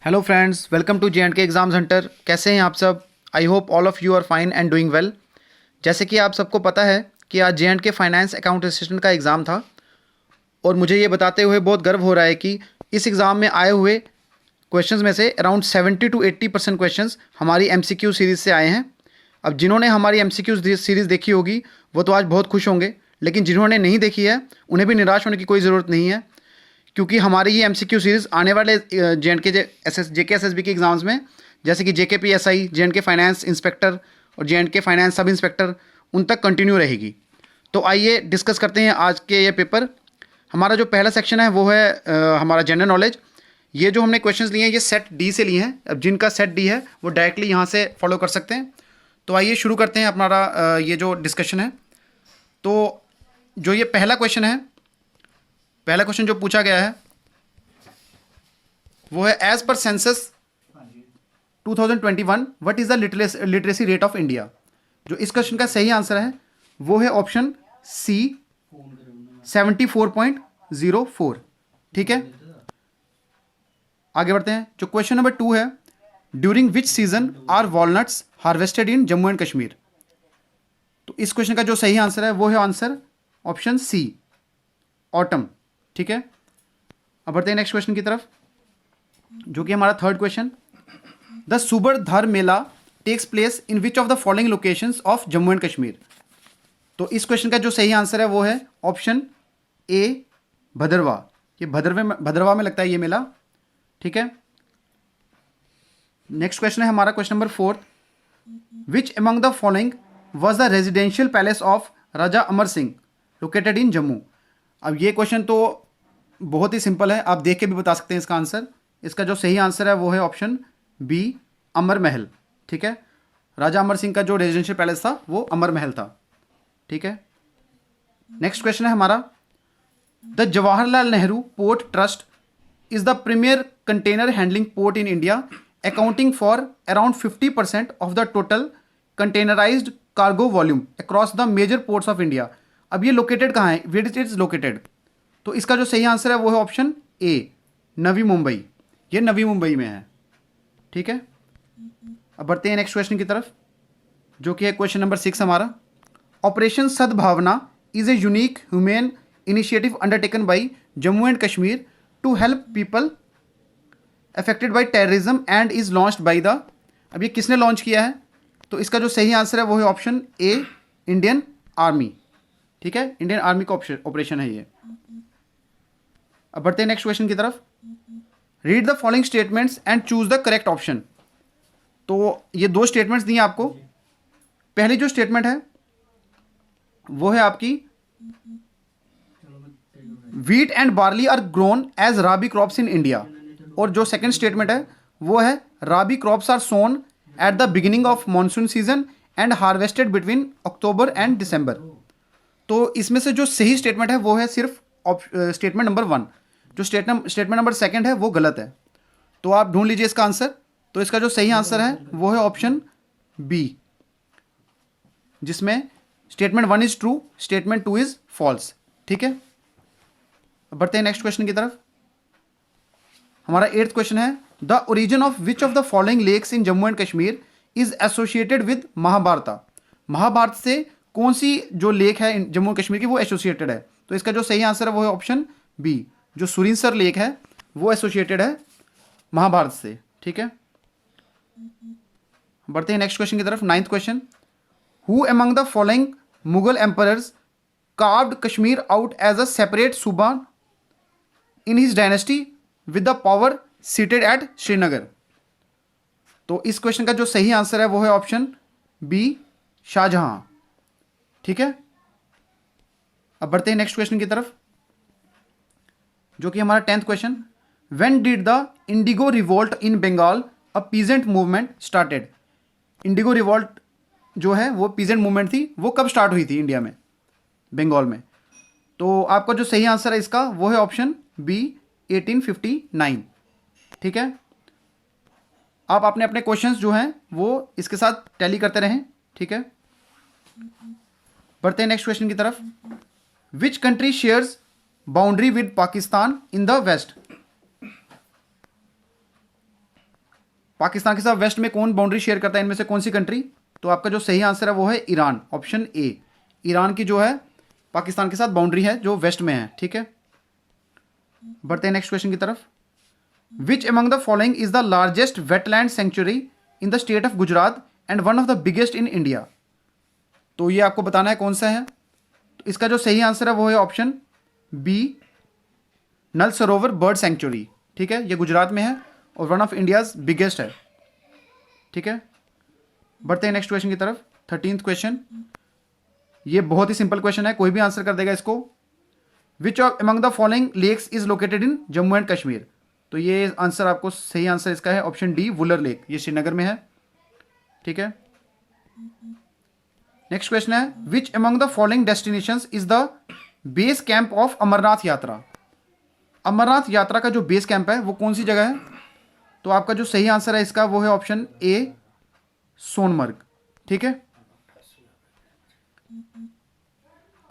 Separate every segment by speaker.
Speaker 1: Hello friends, welcome to J and K exams hunter. कैसे हैं आप सब? I hope all of you are fine and doing well. जैसे कि आप सबको पता है कि आज जे.एंड.के फाइनेंस अकाउंट असिस्टेंट का एग्ज़ाम था और मुझे ये बताते हुए बहुत गर्व हो रहा है कि इस एग्ज़ाम में आए हुए क्वेश्चंस में से अराउंड 70 to 80% क्वेश्चंस हमारी एमसीक्यू सीरीज़ से आए हैं। अब जिन्होंने हमारी एमसीक्यू सीरीज़ देखी होगी वो तो आज बहुत खुश होंगे, लेकिन जिन्होंने नहीं देखी है उन्हें भी निराश होने की कोई ज़रूरत नहीं है, क्योंकि हमारी ये एमसीक्यू सीरीज़ आने वाले जे.एंड.के जेके एसएसबी के एग्ज़ाम्स में, जैसे कि जेके पीएसआई, जे.एंड.के फाइनेंस इंस्पेक्टर और जे.एंड.के फाइनेंस सब इंस्पेक्टर, उन तक कंटिन्यू रहेगी। तो आइए डिस्कस करते हैं आज के ये पेपर। हमारा जो पहला सेक्शन है वो है हमारा जनरल नॉलेज। ये जो हमने क्वेश्चंस लिए हैं ये सेट डी से लिए हैं। अब जिनका सेट डी है वो डायरेक्टली यहाँ से फॉलो कर सकते हैं। तो आइए शुरू करते हैं हमारा ये जो डिस्कशन है। तो जो ये पहला क्वेश्चन है, पहला क्वेश्चन जो पूछा गया है वो है एज पर census 2021 what is the literacy rate of India. जो इस क्वेश्चन का सही आंसर है वो है ऑप्शन सी 74.04। ठीक है, आगे बढ़ते हैं। जो क्वेश्चन नंबर 2 है, during which season are walnuts harvested in Jammu and Kashmir. तो इस क्वेश्चन का जो सही आंसर है वो है आंसर ऑप्शन सी ऑटम। ठीक है, अब बढ़ते हैं नेक्स्ट क्वेश्चन की तरफ, जो कि हमारा थर्ड क्वेश्चन। द सुबर धर mela takes place in which of the following locations of Jammu and Kashmir. तो इस क्वेश्चन का जो सही आंसर है वो है ऑप्शन ए भदरवा। ये भदरवा में लगता है ये मेला। ठीक है, नेक्स्ट क्वेश्चन है हमारा question number 4। Which among the following was the residential palace of Raja Amar Singh located in Jammu. अब ये क्वेश्चन तो बहुत ही सिंपल है, आप देख के भी बता सकते हैं इसका आंसर। इसका जो सही आंसर है वो है ऑप्शन बी अमर महल। ठीक है, राजा अमर सिंह का जो रेजिडेंशियल पैलेस था वो अमर महल था। ठीक है, नेक्स्ट क्वेश्चन है हमारा। The Jawaharlal Nehru port trust is the premier container handling port in India accounting for around 50% of the total containerised cargo volume across the major ports of India. अब ये लोकेटेड कहाँ है, वेयर इट इज लोकेटेड। तो इसका जो सही answer है वो है ऑप्शन ए नवी मुंबई। ये नवी मुंबई में है। ठीक है, अब बढ़ते हैं नेक्स्ट क्वेश्चन की तरफ, जो कि है क्वेश्चन नंबर 6 हमारा। Operation Sadbhavana is a unique human initiative undertaken by Jammu and Kashmir to help people affected by terrorism and is launched by the. अब ये किसने लॉन्च किया है? तो इसका जो सही आंसर है वो है ऑप्शन ए इंडियन आर्मी। ठीक है, इंडियन आर्मी का ऑपरेशन है ये। अब बढ़ते हैं नेक्स्ट क्वेश्चन की तरफ। Read the following statements and choose the correct option. तो ये दो स्टेटमेंट्स दिए आपको। पहली जो स्टेटमेंट है वो है आपकी wheat and barley are grown as rabi crops in India, और जो सेकंड स्टेटमेंट है वो है rabi crops are sown at the beginning of monsoon season and harvested between October and December. तो इसमें से जो सही स्टेटमेंट है वो है सिर्फ स्टेटमेंट नंबर 1। जो स्टेटमेंट नंबर 2 है वो गलत है। तो आप ढूंढ लीजिए इसका आंसर। तो इसका जो सही आंसर है वो है ऑप्शन बी, जिसमें statement 1 is true, statement 2 is false. ठीक है, अब बढ़ते हैं नेक्स्ट क्वेश्चन की तरफ। हमारा 8th क्वेश्चन है। The origin of which of the following lakes in Jammu and Kashmir is associated with Mahabharata. Mahabharata से कौन सी जो लेक है जम्मू एंड कश्मीर की वो एसोसिएटेड है। तो इसका जो सही आंसर है वो है ऑप्शन बी, जो सुरिनसर लेक है वो एसोसिएटेड है महाभारत से। ठीक है, बढ़ते हैं नेक्स्ट क्वेश्चन की तरफ। 9th question. Who among the following Mughal emperors carved Kashmir out as a separate subah in his dynasty with the power seated at Srinagar. तो इस क्वेश्चन का जो सही आंसर है वो है ऑप्शन बी शाहजहां। ठीक है, अब बढ़ते हैं नेक्स्ट क्वेश्चन की तरफ, जो कि हमारा 10th question. When did the indigo revolt in Bengal a peasant movement started. Indigo revolt जो है वो पीजेंट मूवमेंट थी, वो कब स्टार्ट हुई थी इंडिया में, बंगाल में। तो आपका जो सही आंसर है इसका वो है ऑप्शन बी 1859। ठीक है, आप अपने अपने क्वेश्चंस जो हैं वो इसके साथ टैली करते रहें। ठीक है, बढ़ते हैं नेक्स्ट क्वेश्चन की तरफ। Which country shares boundary with Pakistan in the west. Pakistan के साथ वेस्ट में कौन बाउंड्री शेयर करता है, इनमें से कौन सी कंट्री? तो आपका जो सही आंसर है वो है ईरान, ऑप्शन ए। ईरान की जो है पाकिस्तान के साथ बाउंड्री है जो वेस्ट में है, ठीक है। बढ़ते हैं नेक्स्ट क्वेश्चन की तरफ। Which among the following is the largest wetland sanctuary in the state of Gujarat and one of the biggest in India? तो ये आपको बताना है कौन सा है। तो इसका जो सही आंसर है वो है ऑप्शन बी, नल सरोवर बर्ड सेंचुरी, ठीक है। ये गुजरात में है और वन ऑफ इंडियाज बिगेस्ट है, ठीक है। बढ़ते हैं नेक्स्ट क्वेश्चन की तरफ। 13th क्वेश्चन, ये बहुत ही सिंपल क्वेश्चन है, कोई भी आंसर कर देगा इसको। Which among the following lakes is located in Jammu and Kashmir? तो ये आंसर आपको सही आंसर इसका है ऑप्शन डी, वुलर लेक, ये श्रीनगर में है, ठीक है। नेक्स्ट क्वेश्चन है which among the following destinations is the base camp of Amarnath Yatra? Amarnath यात्रा का जो बेस कैंप है वो कौन सी जगह है? तो आपका जो सही आंसर है इसका वो है ऑप्शन ए, सोनमर्ग, ठीक है।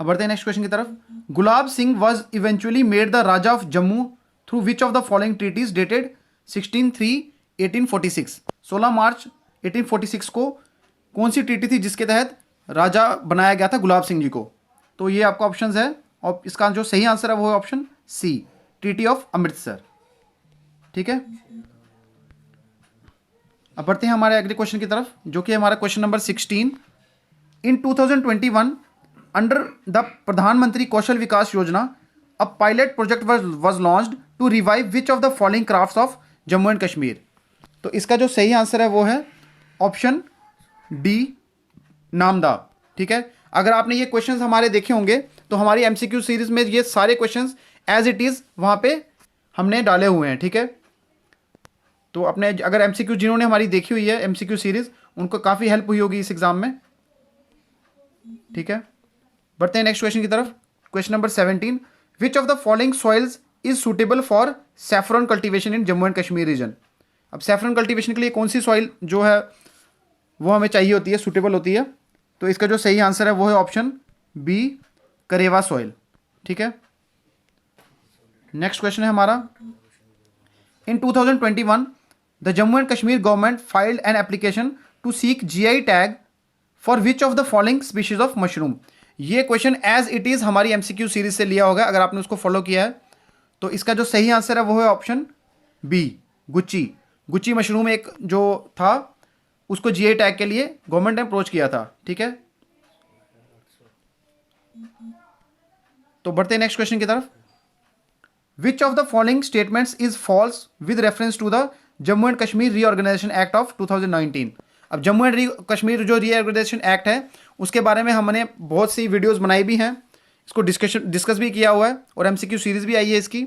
Speaker 1: अब बढ़ते हैं नेक्स्ट क्वेश्चन की तरफ। Gulab Singh was eventually made the raja of Jammu through which of the following treaties dated 16/3/1846? 16 मार्च 1846 को कौन सी ट्रीटी थी जिसके तहत राजा बनाया गया था गुलाब सिंह जी को? तो ये आपका ऑप्शन है और इसका जो सही आंसर है वो है option C, treaty of Amritsar, ठीक है। अब बढ़ते हैं हमारे अगले क्वेश्चन की तरफ जो कि हमारा question number 16। In 2021 under the Pradhan Mantri Kaushal Vikas Yojana a pilot project was launched to revive which of the following crafts of Jammu and Kashmir? तो इसका जो सही आंसर है वो है ऑप्शन डी, नामदा, ठीक है। अगर आपने ये क्वेश्चंस हमारे देखे होंगे तो हमारी एमसीक्यू सीरीज में ये सारे क्वेश्चंस एज इट इज वहां पे हमने डाले हुए हैं, ठीक है। तो अपने अगर एमसीक्यू जिन्होंने हमारी देखी हुई है एमसीक्यू सीरीज उनको काफी हेल्प हुई होगी इस एग्जाम में, ठीक है। बढ़ते हैं नेक्स्ट क्वेश्चन की तरफ। Question number 17, which of the following soils is suitable for saffron cultivation in Jammu and Kashmir region? अब सैफरन कल्टीवेशन के लिए कौन सी सॉइल जो है वो हमें चाहिए होती है, सुटेबल होती है? तो इसका जो सही आंसर है वो है ऑप्शन बी, करेवा सॉइल, ठीक है। नेक्स्ट क्वेश्चन है हमारा। In 2021 the Jammu and Kashmir government filed an application to seek GI tag for which of the following species of mushroom? ये क्वेश्चन एज इट इज हमारी एमसीक्यू सीरीज से लिया होगा अगर आपने उसको फॉलो किया है। तो इसका जो सही आंसर है वो है option B, Gucchi. Gucchi mushroom एक जो था उसको जीआई टैग के लिए गवर्नमेंट ने अप्रोच किया था, ठीक है। तो बढ़ते हैं नेक्स्ट क्वेश्चन की तरफ। Which of the following statements is false with reference to the Jammu and Kashmir reorganisation act of 2019? अब जम्मू एंड कश्मीर जो रीऑर्गेनाइजेशन एक्ट है उसके बारे में हमने बहुत सी वीडियोस बनाई भी हैं, इसको डिस्कस भी किया हुआ है और एमसीक्यू सीरीज भी आई है इसकी।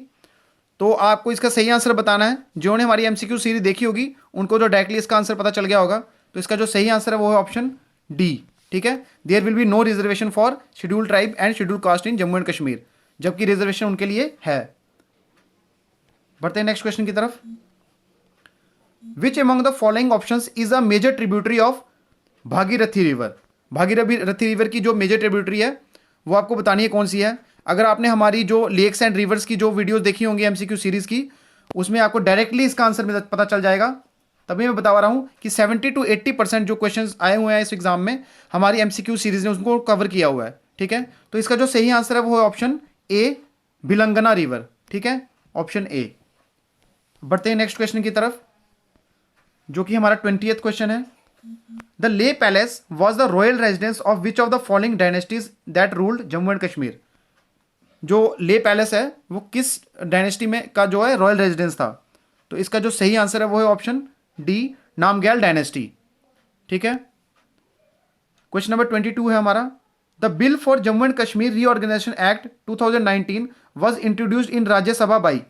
Speaker 1: तो आपको इसका सही आंसर बताना है। जिन्होंने हमारी एमसीक्यू सीरीज देखी होगी उनको तो डायरेक्टली इसका आंसर पता चल गया होगा। तो इसका जो सही आंसर है वो है ऑप्शन डी, ठीक है। There will be no reservation for schedule tribe and schedule caste in Jammu and Kashmir, जबकि रिजर्वेशन उनके लिए है। बढ़ते हैं नेक्स्ट क्वेश्चन की तरफ। Which among the following options is a major tributary of Bhagirathi river? Bhagirathi river की जो मेजर ट्रिब्यूटरी है वो आपको बतानी है कौन सी है। अगर आपने हमारी जो लेक्स एंड रिवर्स की जो वीडियोस देखी होंगी एमसीक्यू सीरीज की उसमें आपको डायरेक्टली इसका आंसर पता चल जाएगा। तभी मैं बता रहा हूं कि 70 to 80% जो क्वेश्चंस आए हुए हैं इस एग्जाम में हमारी एमसीक्यू सीरीज ने उसको कवर किया हुआ है, ठीक है। तो इसका जो सही आंसर है वो है ऑप्शन ए, भिलंगना रिवर, ठीक है, ऑप्शन ए। बढ़ते हैं नेक्स्ट क्वेश्चन की तरफ जो कि हमारा 20th क्वेश्चन है। द ले palace was the royal residence of which of the following dynasties that ruled Jammu and Kashmir? जो ले पैलेस है वो किस डायनेस्टी में का जो है रॉयल रेजिडेंस था? तो इसका जो सही आंसर है वो है ऑप्शन डी, नामग्याल डायनेस्टी, ठीक है। क्वेश्चन नंबर 22 है हमारा। The bill for Jammu and Kashmir reorganisation act 2019 was introduced in Rajya Sabha by?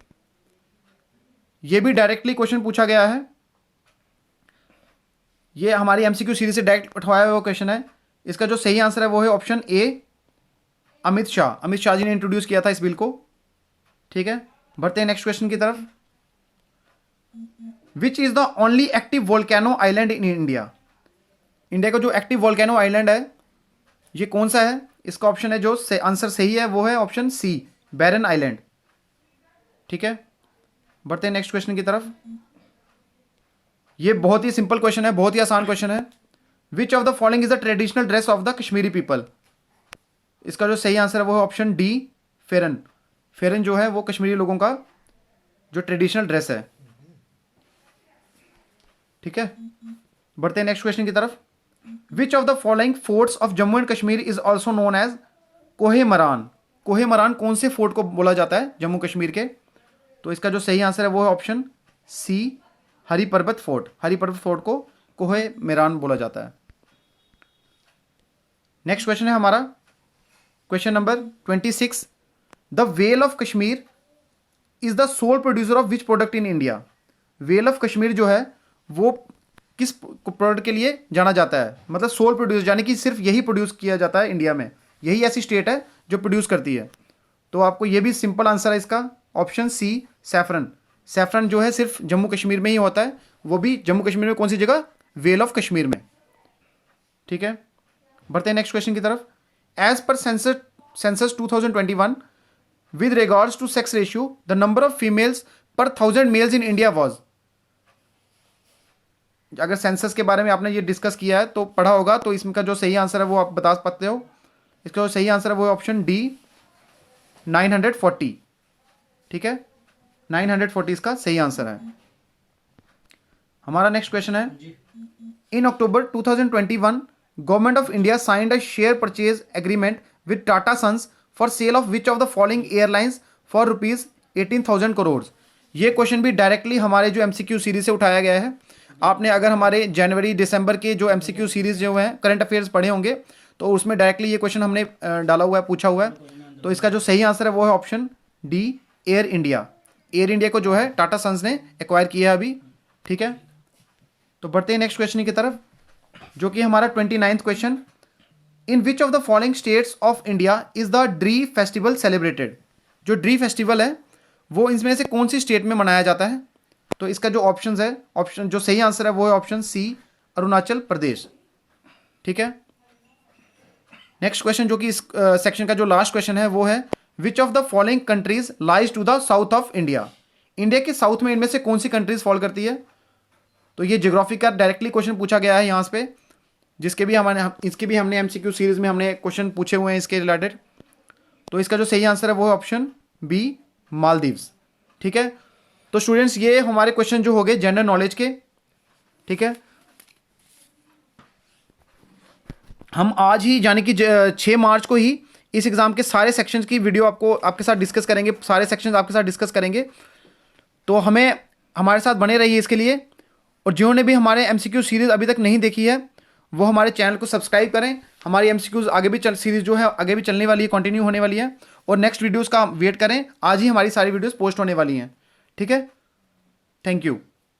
Speaker 1: ये भी डायरेक्टली क्वेश्चन पूछा गया है, ये हमारी एमसीक्यू सीरीज से डायरेक्ट उठवाया हुआ क्वेश्चन है। इसका जो सही आंसर है वो है ऑप्शन ए, अमित शाह। अमित शाह जी ने इंट्रोड्यूस किया था इस बिल को, ठीक है। बढ़ते हैं नेक्स्ट क्वेश्चन की तरफ। Which is the only active volcano island in India? India का जो एक्टिव वोल्केनो आइलैंड है ये कौन सा है? इसका ऑप्शन है जो आंसर सही है वो है ऑप्शन सी, बैरन आइलैंड, ठीक है। बढ़ते हैं नेक्स्ट क्वेश्चन की तरफ। ये बहुत ही सिंपल क्वेश्चन है, बहुत ही आसान क्वेश्चन है। Which of the following is the traditional dress of the Kashmiri people? इसका जो सही आंसर है वो है ऑप्शन डी, फेरन। फेरन जो है वो कश्मीरी लोगों का जो ट्रेडिशनल ड्रेस है। ठीक है, बढ़ते हैं नेक्स्ट क्वेश्चन की तरफ। Which of the following forts of Jammu and Kashmir is also known as Kohe Maran? कोहे मरान कौन से फोर्ट को बोला जाता है जम्मू कश्मीर के? तो इसका जो सही आंसर है वो है ऑप्शन सी, हरी पर्वत फोर्ट। हरी पर्वत फोर्ट को कोहे मेरान बोला जाता है। नेक्स्ट क्वेश्चन है हमारा question number 26। The vale of Kashmir is the sole producer of which product in India? Vale of Kashmir जो है वो किस प्रोडक्ट के लिए जाना जाता है? मतलब सोल प्रोड्यूस, यानी कि सिर्फ यही प्रोड्यूस किया जाता है इंडिया में, यही ऐसी स्टेट है जो प्रोड्यूस करती है। तो आपको ये भी सिंपल आंसर है इसका, ऑप्शन सी, सैफरन। सैफरन जो है सिर्फ जम्मू कश्मीर में ही होता है, वो भी जम्मू कश्मीर में कौन सी जगह? वेल ऑफ कश्मीर में। ठीक है, बढ़ते हैं नेक्स्ट क्वेश्चन की तरफ। एज पर census 2021 with regards to sex ratio, the number of females per 1000 males in India was? अगर सेंसस के बारे में आपने ये डिस्कस किया है तो पढ़ा होगा, तो इसका जो सही आंसर है वो आप बता सकते हो। इसका जो सही आंसर है वो ऑप्शन डी, 940। ठीक है, 940 इसका सही आंसर है। हमारा नेक्स्ट क्वेश्चन है, in October 2021 government of India signed a share purchase agreement with Tata Sons for sale of which of the following airlines for rupees 18,000 crore? ये क्वेश्चन भी डायरेक्टली हमारे जो एमसीक्यू सीरीज से उठाया गया है। आपने अगर हमारे जनवरी दिसंबर के जो एमसीक्यू सीरीज जो हैं करंट अफेयर्स पढ़े होंगे तो उसमें डायरेक्टली ये क्वेश्चन हमने डाला हुआ है, पूछा हुआ है। तो इसका जो सही आंसर है वो है option D, air India. Air India को जो है टाटा सन्स ने एक्वायर किया है अभी। ठीक है, तो बढ़ते हैं नेक्स्ट क्वेश्चन की तरफ, जो कि हमारा 29th question. In which of the following states of India is the Dree festival celebrated? जो ड्री फेस्टिवल है वो इसमें से कौन सी स्टेट में मनाया जाता है? तो इसका जो ऑप्शन है, ऑप्शन जो सही आंसर है वो है ऑप्शन सी, अरुणाचल प्रदेश। ठीक है, नेक्स्ट क्वेश्चन जो कि इस सेक्शन का जो लास्ट क्वेश्चन है वो है, which of the following countries lies to the south of India? India के साउथ में इनमें से कौन सी कंट्रीज फॉल करती है? तो ये ज्योग्राफी का डायरेक्टली क्वेश्चन पूछा गया है यहाँ पे, जिसके भी इसके भी हमने एमसीक्यू सीरीज में हमने क्वेश्चन पूछे हुए हैं इसके रिलेटेड। तो इसका जो सही आंसर है वो है ऑप्शन बी, मालदीव्स। ठीक है, तो स्टूडेंट्स ये हमारे क्वेश्चन जो हो गए जनरल नॉलेज के। ठीक है, हम आज ही यानी कि 6 मार्च को ही इस एग्जाम के सारे सेक्शंस की वीडियो आपके साथ डिस्कस करेंगे, सारे सेक्शंस आपके साथ डिस्कस करेंगे। तो हमारे साथ बने रहिए इसके लिए। और जिन्होंने भी हमारे एमसीक्यू सीरीज अभी तक नहीं देखी है वो हमारे चैनल को सब्सक्राइब करें। हमारी एमसीक्यूज आगे भी सीरीज जो है आगे भी चलने वाली है, कंटिन्यू होने वाली है। और नेक्स्ट वीडियोस का वेट करें, आज ही हमारी सारी वीडियोस पोस्ट होने वाली हैं। ठीक है, थैंक यू।